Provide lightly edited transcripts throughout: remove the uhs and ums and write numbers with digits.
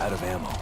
out of ammo.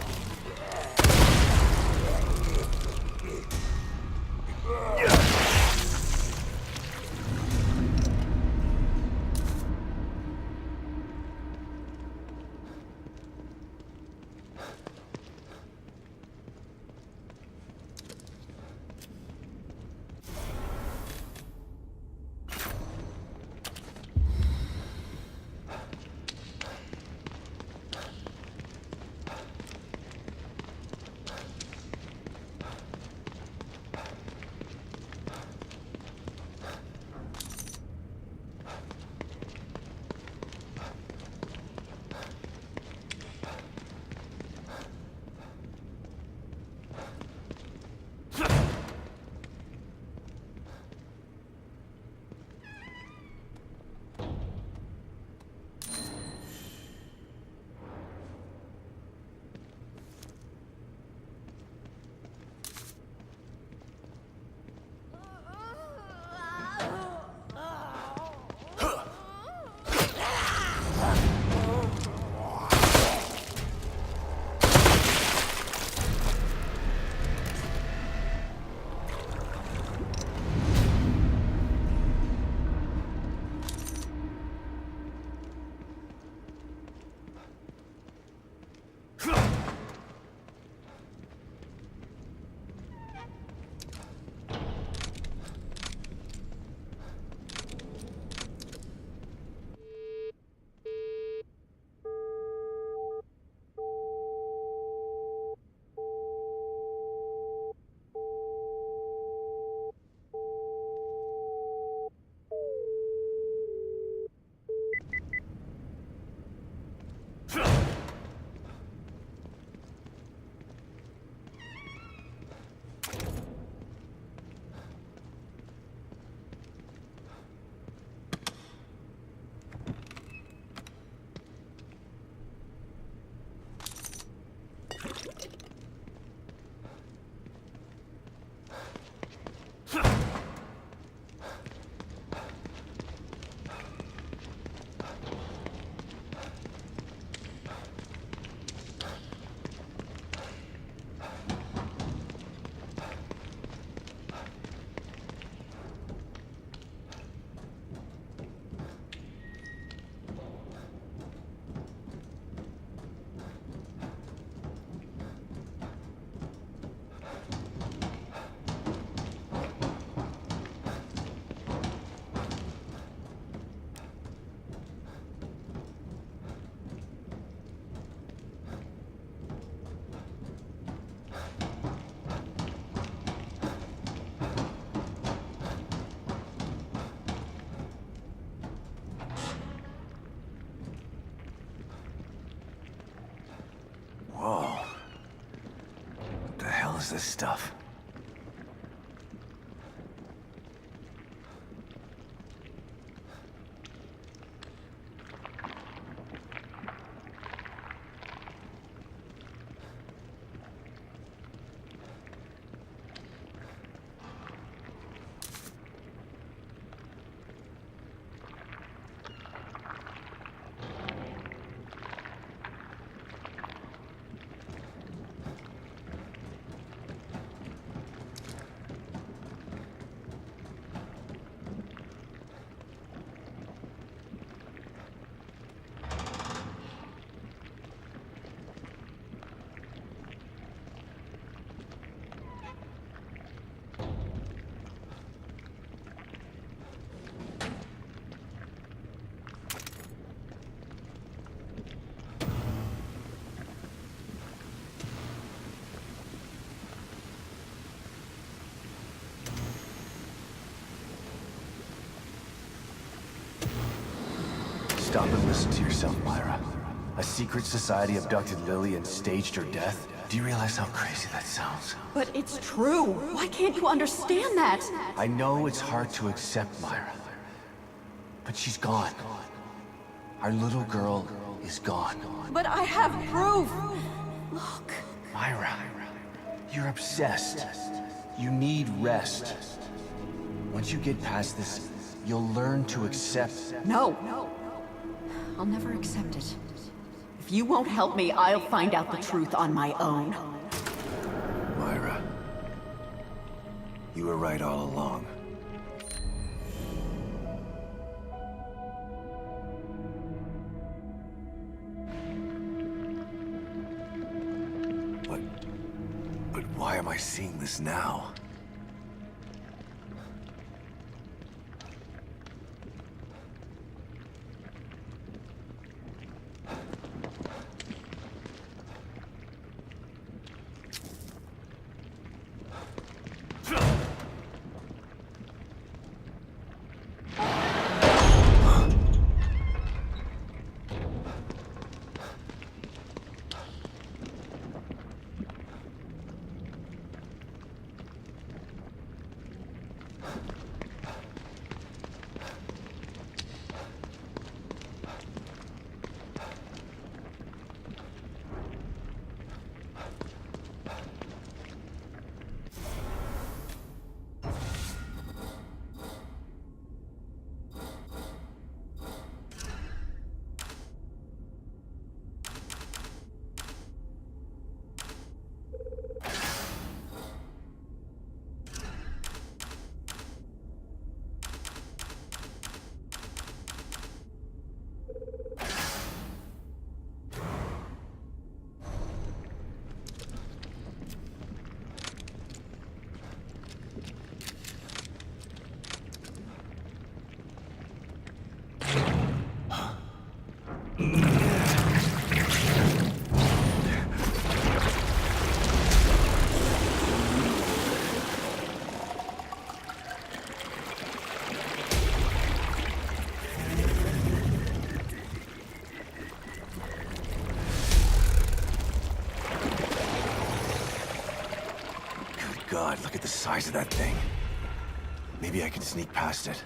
This stuff. Stop and listen to yourself, Myra. A secret society abducted Lily and staged her death? Do you realize how crazy that sounds? But it's true. Why can't you understand that? I know it's hard to accept, Myra. But she's gone. Our little girl is gone. But I have proof. Look. Myra, you're obsessed. You need rest. Once you get past this, you'll learn to accept... No. I'll never accept it. If you won't help me, I'll find out the truth on my own. Myra, you were right all along. But why am I seeing this now? God, look at the size of that thing. Maybe I can sneak past it.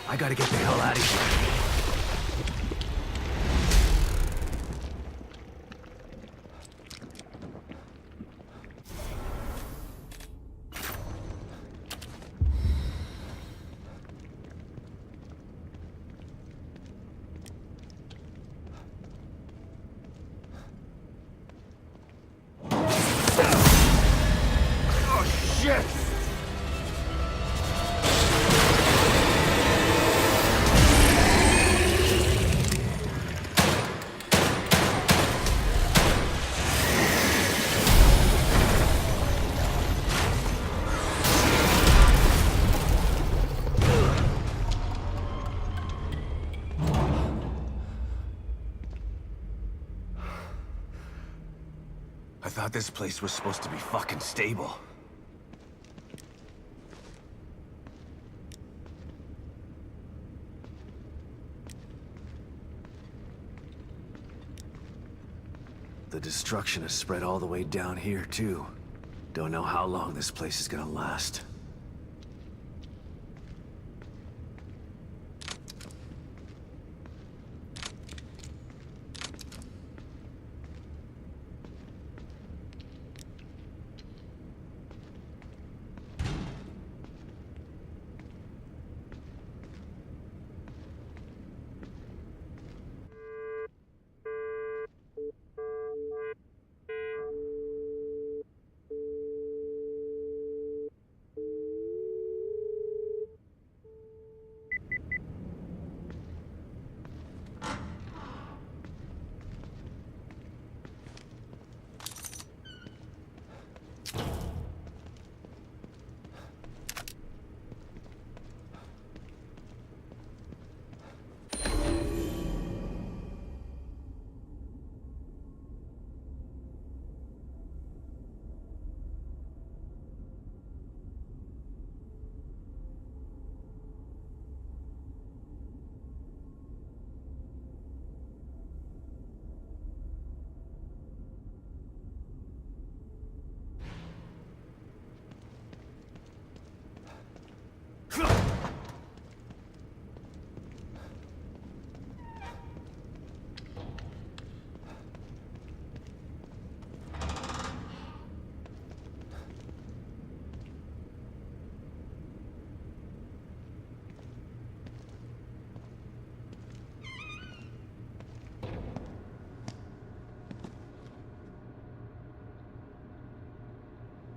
I gotta get the hell out of here. Oh, shit! I thought this place was supposed to be fucking stable. the destruction has spread all the way down here, too. Don't know how long this place is gonna last.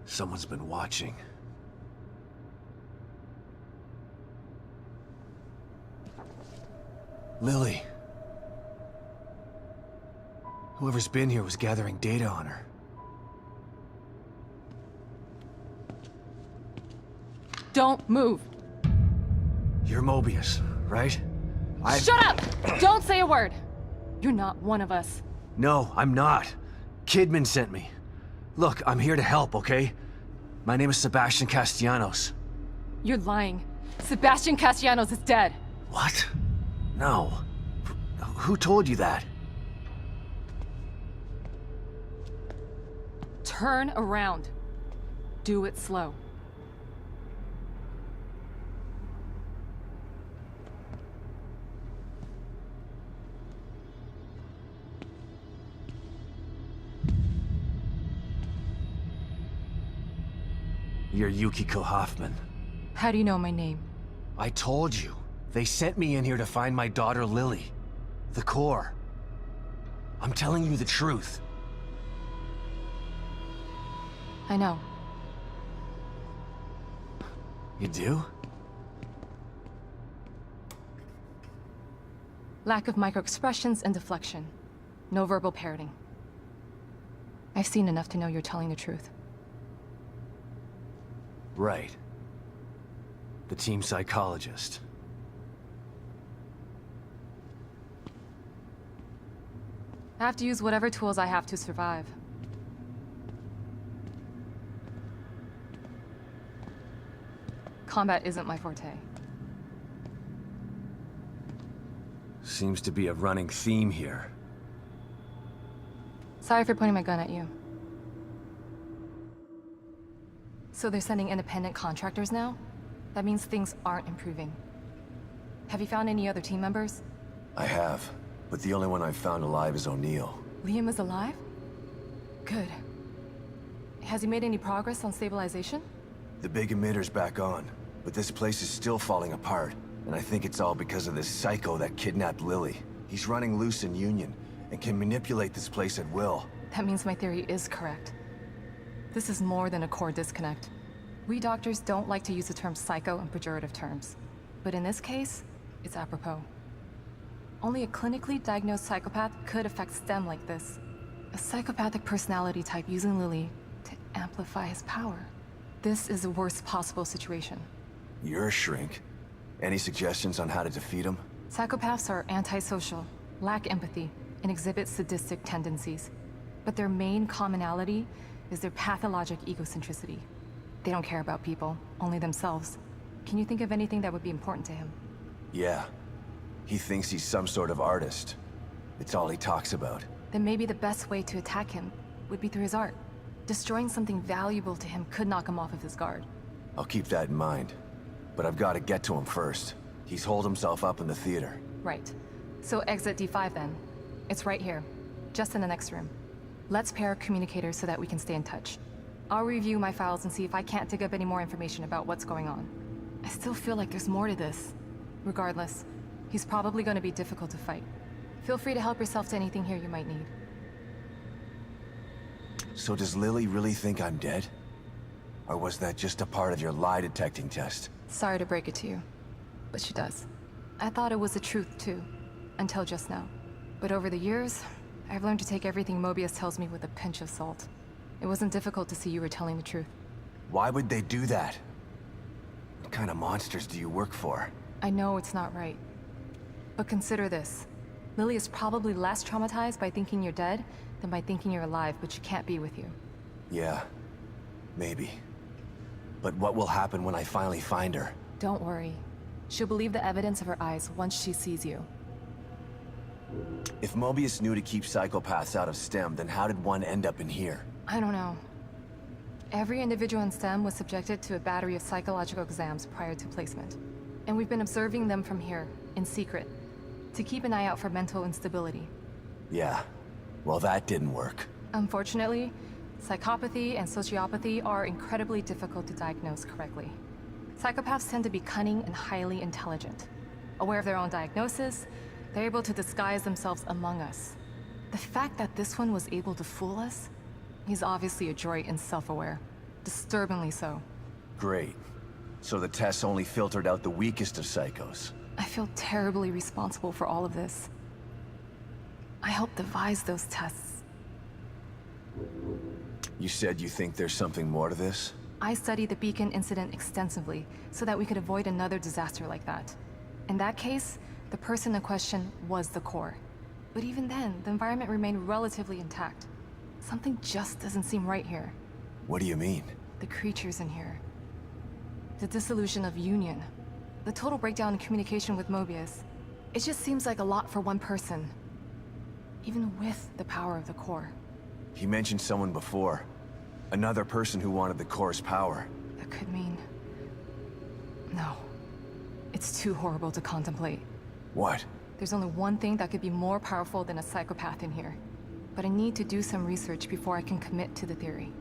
Someone's been watching. Lily. Whoever's been here was gathering data on her. Don't move. You're Mobius, right? Shut up! Don't say a word. You're not one of us. No, I'm not. Kidman sent me. Look, I'm here to help, okay? My name is Sebastian Castellanos. You're lying. Sebastian Castellanos is dead. What? No. Who told you that? Turn around. Do it slow. You're Yukiko Hoffman. How do you know my name? I told you. They sent me in here to find my daughter Lily. The core. I'm telling you the truth. I know. You do? Lack of microexpressions and deflection. No verbal parroting. I've seen enough to know you're telling the truth. Right. The team psychologist. I have to use whatever tools I have to survive. Combat isn't my forte. Seems to be a running theme here. Sorry for pointing my gun at you. So they're sending independent contractors now? That means things aren't improving. Have you found any other team members? I have, but the only one I've found alive is O'Neill. Liam is alive? Good. Has he made any progress on stabilization? The big emitter's back on, but this place is still falling apart, and I think it's all because of this psycho that kidnapped Lily. He's running loose in Union, and can manipulate this place at will. That means my theory is correct. This is more than a core disconnect. We doctors don't like to use the term psycho in pejorative terms, but in this case, it's apropos. Only a clinically diagnosed psychopath could affect STEM like this. A psychopathic personality type using Lily to amplify his power. This is the worst possible situation. You're a shrink. Any suggestions on how to defeat him? Psychopaths are antisocial, lack empathy, and exhibit sadistic tendencies. But their main commonality is their pathologic egocentricity. They don't care about people, only themselves. Can you think of anything that would be important to him? Yeah. He thinks he's some sort of artist. It's all he talks about. then maybe the best way to attack him would be through his art. Destroying something valuable to him could knock him off of his guard. I'll keep that in mind. But I've got to get to him first. He's holed himself up in the theater. Right. So exit D5 then. It's right here, just in the next room. Let's pair Communicator so that we can stay in touch. I'll review my files and see if I can't dig up any more information about what's going on. I still feel like there's more to this. Regardless, he's probably going to be difficult to fight. Feel free to help yourself to anything here you might need. So does Lily really think I'm dead? Or was that just a part of your lie detecting test? Sorry to break it to you, but she does. I thought it was the truth too, until just now. But over the years, I've learned to take everything Mobius tells me with a pinch of salt. It wasn't difficult to see you were telling the truth. Why would they do that? What kind of monsters do you work for? I know it's not right. But consider this. Lily is probably less traumatized by thinking you're dead than by thinking you're alive, but she can't be with you. Yeah, maybe. But what will happen when I finally find her? Don't worry. She'll believe the evidence of her eyes once she sees you. If Mobius knew to keep psychopaths out of STEM, then how did one end up in here? I don't know. Every individual in STEM was subjected to a battery of psychological exams prior to placement. And we've been observing them from here, in secret, to keep an eye out for mental instability. Yeah, well that didn't work. Unfortunately, psychopathy and sociopathy are incredibly difficult to diagnose correctly. Psychopaths tend to be cunning and highly intelligent. Aware of their own diagnosis, they're able to disguise themselves among us. The fact that this one was able to fool us, he's obviously adroit and self-aware. Disturbingly so. Great. So the tests only filtered out the weakest of psychos. I feel terribly responsible for all of this. I helped devise those tests. You said you think there's something more to this? I studied the Beacon incident extensively so that we could avoid another disaster like that. In that case, the person in question was the core. But even then, the environment remained relatively intact. Something just doesn't seem right here. What do you mean? The creatures in here. The dissolution of Union. The total breakdown in communication with Mobius. It just seems like a lot for one person. Even with the power of the core. He mentioned someone before. Another person who wanted the core's power. That could mean... No. It's too horrible to contemplate. What? There's only one thing that could be more powerful than a psychopath in here. But I need to do some research before I can commit to the theory.